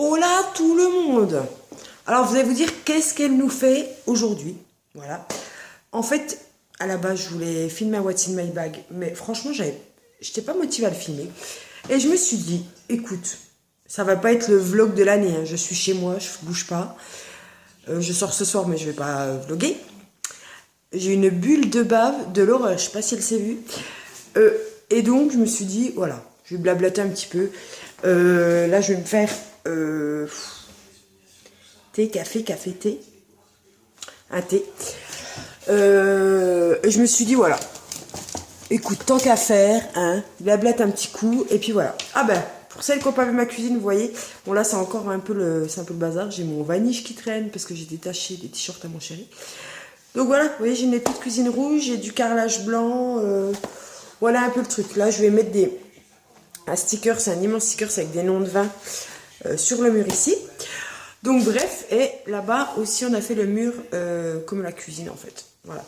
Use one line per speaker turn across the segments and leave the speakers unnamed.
Hola tout le monde. Alors vous allez vous dire qu'est-ce qu'elle nous fait aujourd'hui. Voilà. En fait, à la base, je voulais filmer un What's in my bag. Mais franchement, j'étais pas motivée à le filmer. Et je me suis dit, écoute, ça va pas être le vlog de l'année. Hein. Je suis chez moi, je bouge pas. Je sors ce soir, mais je vais pas vlogger. J'ai une bulle de bave de l'horreur. Je sais pas si elle s'est vue. Et donc, je me suis dit, voilà, je vais blablater un petit peu. Là, je vais me faire thé, café, thé. Un thé. Et je me suis dit, voilà. Écoute, tant qu'à faire, hein, blablate un petit coup, et puis voilà. Ah ben, pour celles qui n'ont pas vu ma cuisine, vous voyez, bon là, c'est encore un peu le bazar. J'ai mon vaniche qui traîne parce que j'ai détaché des t-shirts à mon chéri. Donc voilà, vous voyez, j'ai une petite cuisine rouge, j'ai du carrelage blanc. Voilà un peu le truc. Là, je vais mettre un sticker, c'est un immense sticker avec des noms de vin sur le mur ici. Donc bref, et là-bas aussi, on a fait le mur comme la cuisine en fait. Voilà.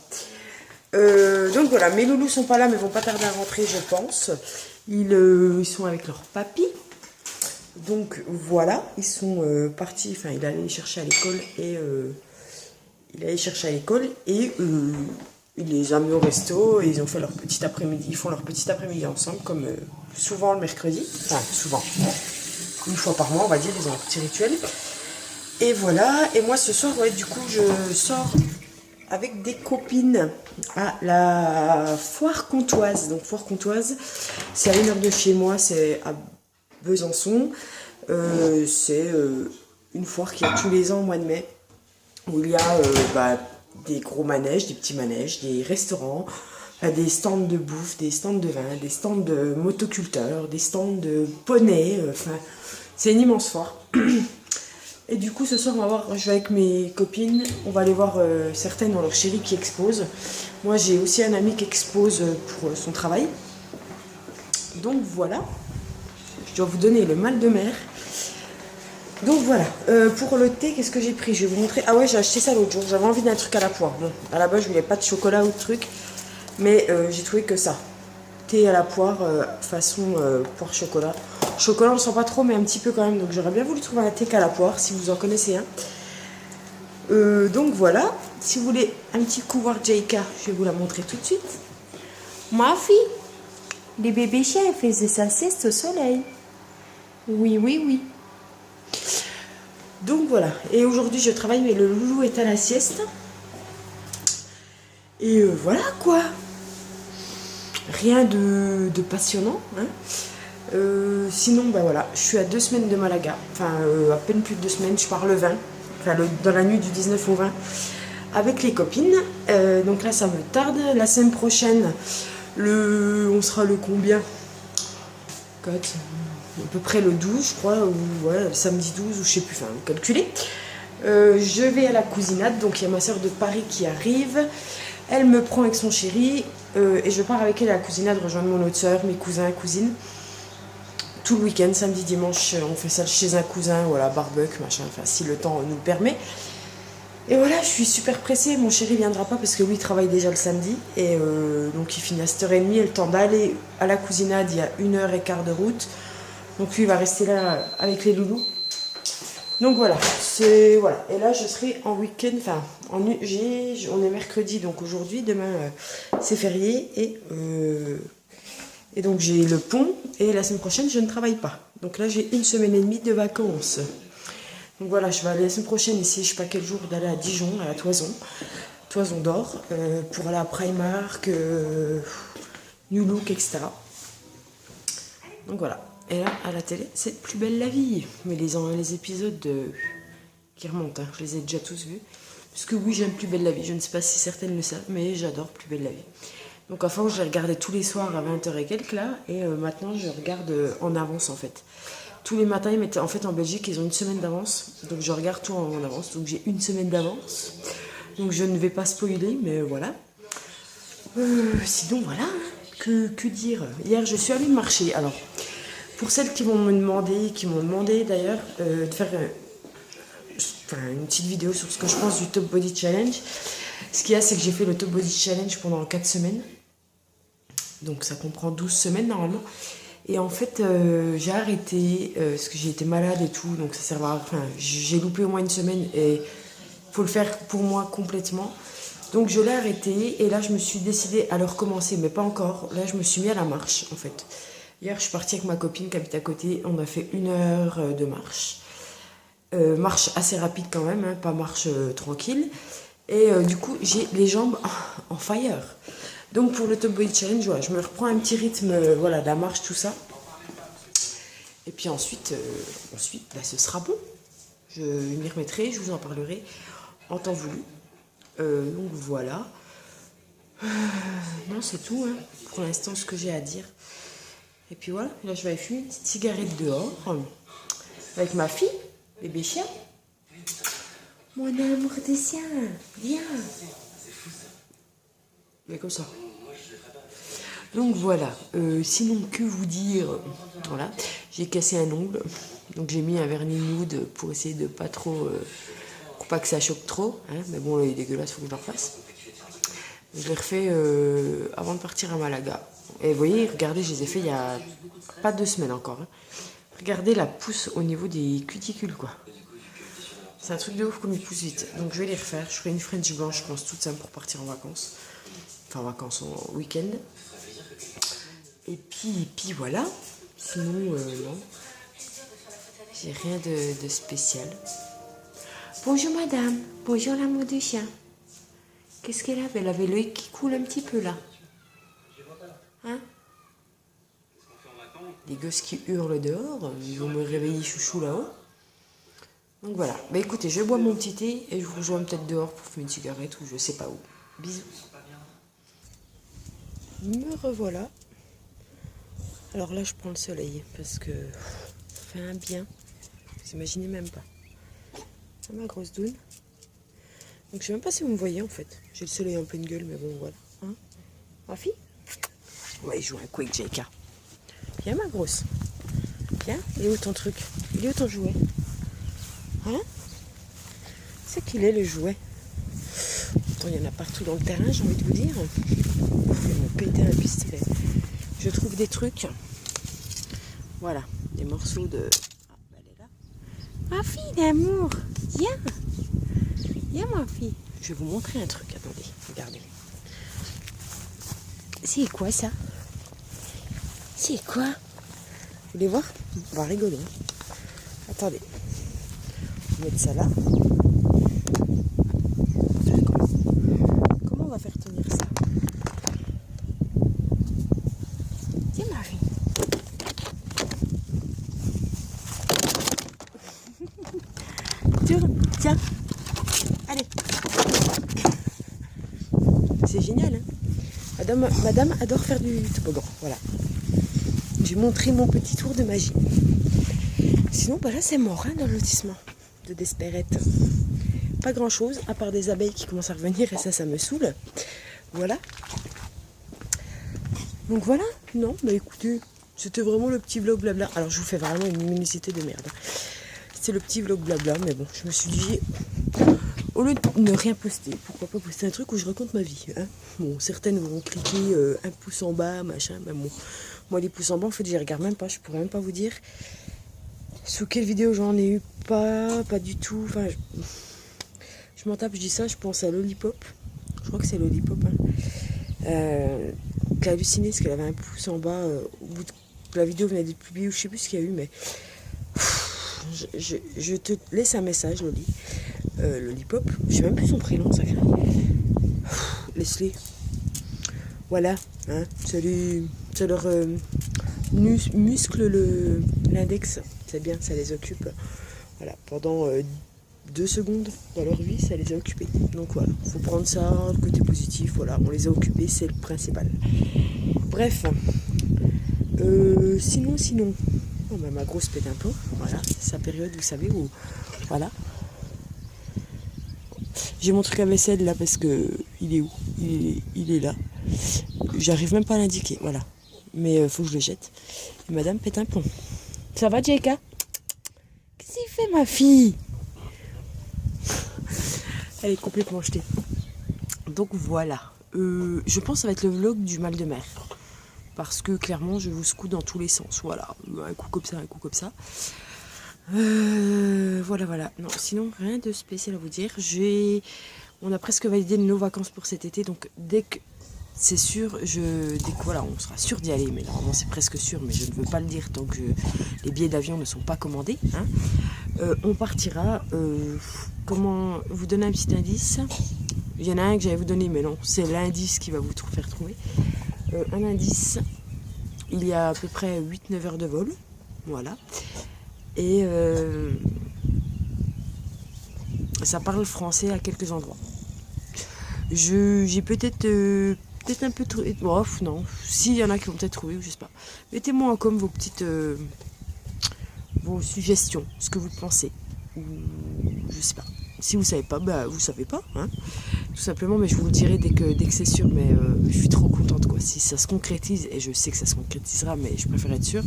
Donc voilà, mes loulous sont pas là, mais vont pas tarder à rentrer, je pense. Ils sont avec leur papy. Donc voilà, ils sont partis. Enfin, il allait les chercher à l'école et il les a mis au resto et ils ont fait leur petit après-midi. Ils font leur petit après-midi ensemble, comme souvent le mercredi. Enfin, souvent. Une fois par mois, on va dire, ils ont un petit rituel. Et voilà. Et moi, ce soir, ouais, du coup, je sors avec des copines à la Foire Comtoise. Donc, Foire Comtoise, c'est à 1 heure de chez moi, c'est à Besançon. C'est une foire qui a tous les ans au mois de mai, où il y a des gros manèges, des petits manèges, des restaurants, des stands de bouffe, des stands de vin, des stands de motoculteurs, des stands de poneys. Enfin, c'est une immense foire. Et du coup, ce soir, je vais avec mes copines, on va aller voir certaines dans leur chéri qui exposent. Moi, j'ai aussi un ami qui expose pour son travail. Donc voilà, je dois vous donner le mal de mer. Donc voilà, pour le thé, qu'est-ce que j'ai pris? Je vais vous montrer. Ah ouais, j'ai acheté ça l'autre jour, j'avais envie d'un truc à la poire. Bon, à la base, je voulais pas de chocolat ou de truc, mais j'ai trouvé que ça. Thé à la poire, façon poire chocolat. Chocolat, on ne sent pas trop, mais un petit peu quand même. Donc j'aurais bien voulu trouver un thé à la poire, si vous en connaissez un. Donc voilà, si vous voulez un petit coup voir Jaika, je vais vous la montrer tout de suite. Ma fille, les bébés chiens, ils faisaient sa sieste au soleil. Oui, oui, oui. Donc voilà, et aujourd'hui je travaille, mais le loulou est à la sieste. Et voilà quoi. Rien de passionnant, hein. Sinon, ben voilà, je suis à 2 semaines de Malaga. Enfin, à peine plus de 2 semaines, je pars le 20. Enfin, dans la nuit du 19 au 20, avec les copines. Donc là, ça me tarde. La semaine prochaine, on sera le combien? À peu près le 12, je crois, ou ouais, le samedi 12, ou je sais plus, enfin, calculez. Je vais à la cousinade, donc il y a ma soeur de Paris qui arrive. Elle me prend avec son chéri, et je pars avec elle à la cousinade rejoindre mon autre soeur, mes cousins et cousines. Tout le week-end, samedi, dimanche, on fait ça chez un cousin, voilà, barbecue, machin, enfin, si le temps nous le permet. Et voilà, je suis super pressée, mon chéri viendra pas parce que lui, il travaille déjà le samedi, et donc il finit à 7h30, et le temps d'aller à la cousinade, il y a 1h15 de route. Donc lui, il va rester là avec les loulous. Donc voilà, voilà. Et là, je serai en week-end, enfin, on est mercredi, donc aujourd'hui, demain, c'est férié, et donc j'ai le pont, et la semaine prochaine, je ne travaille pas. Donc là, j'ai 1 semaine et demie de vacances. Donc voilà, je vais aller la semaine prochaine, ici, je sais pas quel jour, d'aller à Dijon, à la Toison d'Or, pour aller à Primark, New Look, etc. Donc voilà. Et là, à la télé, c'est Plus belle la vie. Mais les épisodes qui remontent, hein, je les ai déjà tous vus. Parce que oui, j'aime Plus belle la vie. Je ne sais pas si certaines le savent, mais j'adore Plus belle la vie. Donc enfin, je les regardais tous les soirs à 20h et quelques là. Et maintenant, je regarde en avance en fait. Tous les matins, en fait, en Belgique, ils ont 1 semaine d'avance. Donc je regarde tout en avance. Donc j'ai 1 semaine d'avance. Donc je ne vais pas spoiler, mais voilà. Sinon, voilà. Que dire? Hier, je suis allée marcher. Alors, pour celles qui m'ont demandé d'ailleurs de faire une petite vidéo sur ce que je pense du Top Body Challenge. Ce qu'il y a, c'est que j'ai fait le Top Body Challenge pendant 4 semaines. Donc ça comprend 12 semaines normalement. Et en fait, j'ai arrêté parce que j'ai été malade et tout, donc ça sert à rien. Enfin, j'ai loupé au moins une semaine et il faut le faire pour moi complètement. Donc je l'ai arrêté et là je me suis décidée à le recommencer, mais pas encore. Là je me suis mis à la marche en fait. Hier je suis partie avec ma copine qui habite à côté, on a fait 1 heure de marche. Marche assez rapide quand même, hein, pas marche tranquille. Et du coup j'ai les jambes en fire. Donc pour le Top Body Challenge, voilà, je me reprends un petit rythme, voilà, de la marche, tout ça. Et puis ensuite, bah, ce sera bon. Je m'y remettrai, je vous en parlerai en temps voulu. Donc voilà. Non, c'est tout, hein, pour l'instant, ce que j'ai à dire. Et puis voilà, là je vais aller fumer une petite cigarette dehors avec ma fille, bébé chien. Mon amour de chien, viens. Mais comme ça. Donc voilà, sinon que vous dire, voilà, j'ai cassé un ongle, donc j'ai mis un vernis nude pour essayer de pas trop, pour pas que ça choque trop, hein, mais bon là il est dégueulasse, faut que je le refasse. Je l'ai refait avant de partir à Malaga. Et vous voyez, regardez, je les ai fait il y a pas 2 semaines encore. Hein. Regardez la pousse au niveau des cuticules, quoi. C'est un truc de ouf comme il pousse vite. Donc je vais les refaire, je ferai une French blanche, je pense, toute simple pour partir en vacances. Enfin, en vacances, en week-end. Et puis voilà. Sinon, non. J'ai rien de spécial. Bonjour madame. Bonjour l'amour du chien. Qu'est-ce qu'elle avait? Elle avait l'œil qui coule un petit peu là. Hein? Les gosses qui hurlent dehors. Ils vont me réveiller chouchou là-haut. Donc voilà. Bah écoutez, je bois mon petit thé et je vous rejoins peut-être dehors pour fumer une cigarette ou je sais pas où. Bisous. Me revoilà. Alors là, je prends le soleil parce que ça fait un bien. Vous imaginez même pas. C'est ma grosse doune. Donc je sais même pas si vous me voyez en fait. J'ai le soleil en pleine gueule, mais bon voilà. Hein, ma fille? Ouais, il joue un coup avec JK. Viens ma grosse. Viens, il est où ton truc? Il est où ton jouet? Hein? C'est qu'il est le jouet. Attends, il y en a partout dans le terrain, j'ai envie de vous dire. Ils m'ont pété un pistolet. Je trouve des trucs. Voilà, des morceaux de... Ah, bah, elle est là. Ma fille d'amour, viens. Viens ma fille. Je vais vous montrer un truc, attendez, regardez. C'est quoi ça? C'est quoi? Vous voulez voir? On va rigoler. Hein. Attendez. On va mettre ça là. Comment on va faire tenir ça? Tiens ma fille. Tiens. Allez. C'est génial, hein? Madame adore faire du toboggan. Voilà. J'ai montré mon petit tour de magie. Sinon, bah là, c'est mort hein, dans le lotissement de Desperette. Pas grand chose, à part des abeilles qui commencent à revenir, et ça me saoule. Voilà. Donc voilà. Non, bah écoutez, c'était vraiment le petit vlog blabla. Alors, je vous fais vraiment une luminosité de merde. C'est le petit vlog blabla, mais bon, je me suis dit, au lieu de ne rien poster, pourquoi pas poster un truc où je raconte ma vie, hein. Bon, certaines vont cliquer un pouce en bas, machin, mais bon, moi les pouces en bas, en fait, je les regarde même pas, je pourrais même pas vous dire sous quelle vidéo j'en ai eu, pas du tout, enfin, je m'en tape, je dis ça, je pense à Lollipop, je crois que c'est Lollipop, hein, qui a halluciné parce qu'elle avait un pouce en bas, au bout de la vidéo venait d'être publiée, ou je sais plus ce qu'il y a eu, mais... Je te laisse un message, Loli. Lollipop. Je sais même plus son prénom, ça craint. Laisse-les. Voilà. Hein, ça leur muscle l'index. C'est bien, ça les occupe. Voilà. Pendant 2 secondes dans leur vie, ça les a occupés. Donc voilà. Faut prendre ça, le côté positif. Voilà. On les a occupés, c'est le principal. Bref. Sinon. Oh, bah, ma grosse pète un peu, voilà, c'est sa période, vous savez, où, voilà. J'ai mon truc à vaisselle là parce que, il est où? Il est là. J'arrive même pas à l'indiquer, voilà. Mais faut que je le jette. Et madame pète un plomb. Ça va, Jeka? Qu'est-ce qu'il fait, ma fille? Elle est complètement jetée. Donc voilà. Je pense que ça va être le vlog du mal de mer. parce que clairement je vous secoue dans tous les sens. Voilà, un coup comme ça, un coup comme ça. Voilà. Non, sinon rien de spécial à vous dire. On a presque validé nos vacances pour cet été, donc dès que c'est sûr, voilà, on sera sûr d'y aller, mais normalement c'est presque sûr, mais je ne veux pas le dire tant que les billets d'avion ne sont pas commandés. Hein. On partira. Comment vous donner un petit indice? Il y en a un que j'allais vous donner, mais non, c'est l'indice qui va vous faire trouver. Un indice, il y a à peu près 8-9 heures de vol, voilà. Et ça parle français à quelques endroits. J'ai peut-être un peu trouvé. Oh, non, s'il y en a qui vont peut-être trouver, je sais pas. Mettez-moi en com vos petites vos suggestions, ce que vous pensez. Ou je sais pas. Si vous savez pas, bah vous savez pas, hein. Tout simplement, mais je vous le dirai dès que c'est sûr. Mais je suis trop contente, quoi. Si ça se concrétise, et je sais que ça se concrétisera, mais je préfère être sûre.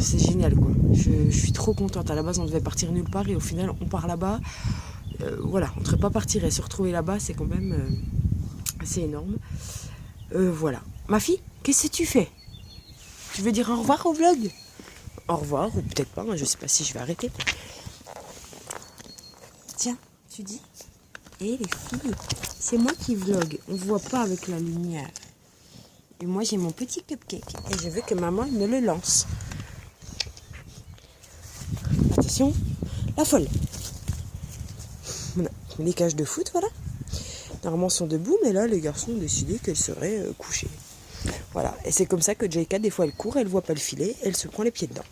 C'est génial, quoi. Je suis trop contente. À la base, on devait partir nulle part et au final, on part là-bas. Voilà, entre pas partir et se retrouver là-bas, c'est quand même assez énorme. Voilà. Ma fille, qu'est-ce que tu fais? Tu veux dire au revoir au vlog? Au revoir, ou peut-être pas, je sais pas si je vais arrêter. Tiens, tu dis. Et les filles, c'est moi qui vlog. On voit pas avec la lumière. Et moi, j'ai mon petit cupcake. Et je veux que maman me le lance. Attention, la folle. Voilà. Les cages de foot, voilà. Normalement, sont debout, mais là, les garçons ont décidé qu'elles seraient couchées. Voilà. Et c'est comme ça que Jaika, des fois, elle court, elle voit pas le filet, elle se prend les pieds dedans.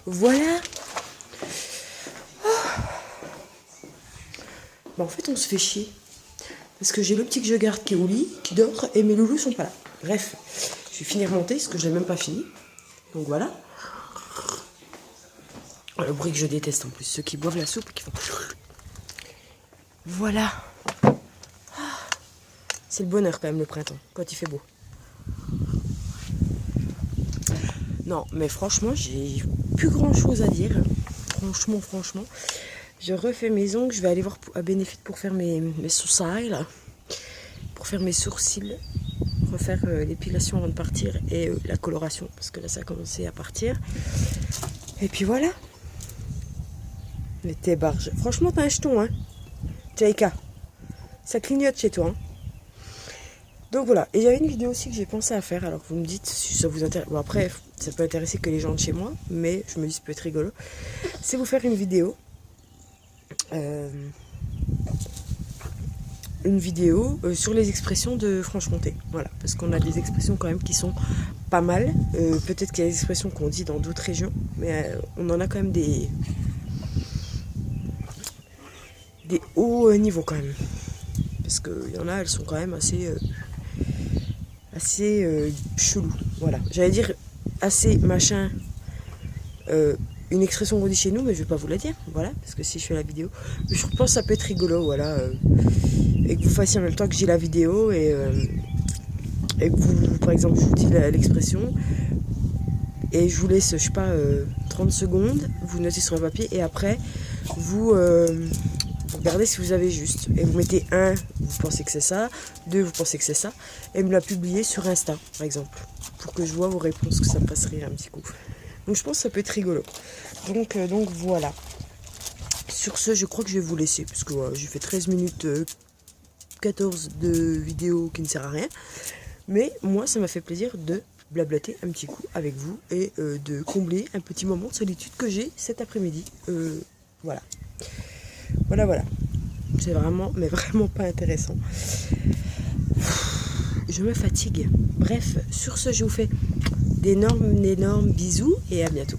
Voilà. Bah, en fait, on se fait chier. Parce que j'ai le petit que je garde qui est au lit, qui dort, et mes loulous sont pas là. Bref, je vais finir monter, parce que je l'ai même pas fini. Donc voilà. Le bruit que je déteste en plus, ceux qui boivent la soupe et qui font... Voilà. C'est le bonheur quand même le printemps, quand il fait beau. Non, mais franchement, j'ai plus grand chose à dire. Franchement. Je refais mes ongles, je vais aller voir à Benefit pour faire mes sourcils, là. Pour faire mes sourcils. Refaire l'épilation avant de partir et la coloration, parce que là, ça a commencé à partir. Et puis voilà. Mais t'es barge. Franchement, t'as un jeton, hein. Jaika. Ça clignote chez toi, hein. Donc voilà, et j'avais une vidéo aussi que j'ai pensé à faire, alors vous me dites si ça vous intéresse. Bon après, ça peut intéresser que les gens de chez moi, mais je me dis ça peut être rigolo. C'est vous faire une vidéo. Sur les expressions de Franche-Comté. Voilà, parce qu'on a des expressions quand même qui sont pas mal. Peut-être qu'il y a des expressions qu'on dit dans d'autres régions, mais on en a quand même des hauts niveaux quand même. Parce qu'il y en a, elles sont quand même assez chelou, voilà. J'allais dire assez machin, une expression qu'on dit chez nous, mais je vais pas vous la dire, voilà, parce que si je fais la vidéo, je pense que ça peut être rigolo, voilà, et que vous fassiez en même temps que j'ai la vidéo, et que vous, par exemple, je vous dis l'expression, et je vous laisse, je sais pas, 30 secondes, vous notez sur un papier, et après, vous regardez si vous avez juste. Et vous mettez 1, vous pensez que c'est ça. 2, vous pensez que c'est ça. Et me la publier sur Insta, par exemple. Pour que je vois vos réponses, que ça me fasse rire un petit coup. Donc je pense que ça peut être rigolo. Donc voilà. Sur ce, je crois que je vais vous laisser. Parce que j'ai fait 13 minutes 14 de vidéo qui ne sert à rien. Mais moi, ça m'a fait plaisir de blablater un petit coup avec vous. Et de combler un petit moment de solitude que j'ai cet après-midi. Voilà. Voilà. C'est vraiment, mais vraiment pas intéressant. Je me fatigue. Bref, sur ce, je vous fais d'énormes bisous et à bientôt.